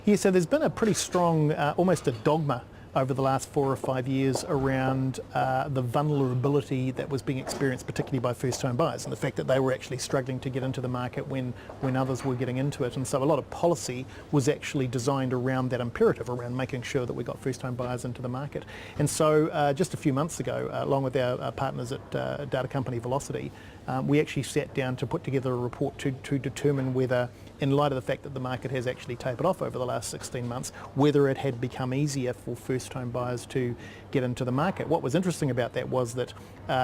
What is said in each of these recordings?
Yeah, so there's been a pretty strong, almost a dogma over the last 4 or 5 years around the vulnerability that was being experienced particularly by first-time buyers, and the fact that they were actually struggling to get into the market when others were getting into it. And so a lot of policy was actually designed around that imperative, around making sure that we got first-time buyers into the market. And so just a few months ago, along with our partners at data company Valocity, we actually sat down to put together a report to determine whether, in light of the fact that the market has actually tapered off over the last 16 months, whether it had become easier for first-time buyers to get into the market. What was interesting about that was that,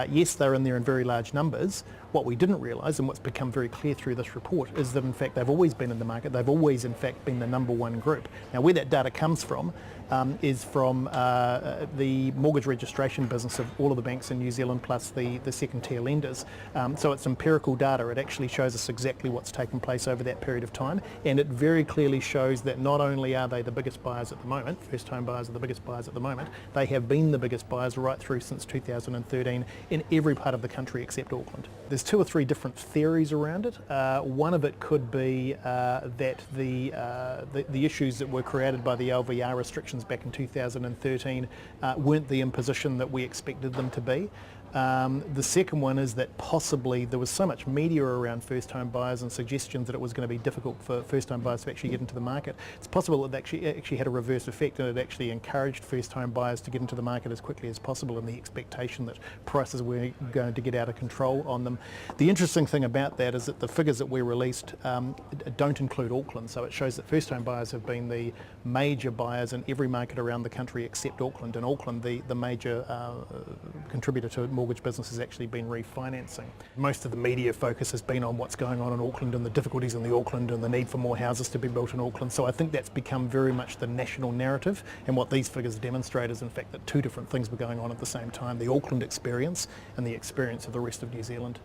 yes, they're in there in very large numbers. What we didn't realise, and what's become very clear through this report, is that in fact they've always been in the market. They've always in fact been the number one group. Now where that data comes from is from the mortgage registration business of all of the banks in New Zealand plus the second tier lenders. So it's empirical data. It actually shows us exactly what's taken place over that period of time, and it very clearly shows that not only are they the biggest buyers at the moment, first-time buyers are the biggest buyers at the moment, they have been the biggest buyers right through since 2013 in every part of the country except Auckland. There's 2 or 3 different theories around it. One of it could be that the issues that were created by the LVR restrictions back in 2013 weren't the imposition that we expected them to be. The second one is that possibly there was so much media around first-time buyers and suggestions that it was going to be difficult for first-time buyers to actually get into the market. It's possible that it actually had a reverse effect, and it actually encouraged first-time buyers to get into the market as quickly as possible in the expectation that prices were going to get out of control on them. The interesting thing about that is that the figures that we released don't include Auckland, so it shows that first-time buyers have been the major buyers in every market around the country except Auckland. And Auckland, the major contributor to mortgage business, has actually been refinancing. Most of the media focus has been on what's going on in Auckland and the difficulties in the Auckland and the need for more houses to be built in Auckland. So I think that's become very much the national narrative, and what these figures demonstrate is in fact that 2 different things were going on at the same time: the Auckland experience and the experience of the rest of New Zealand.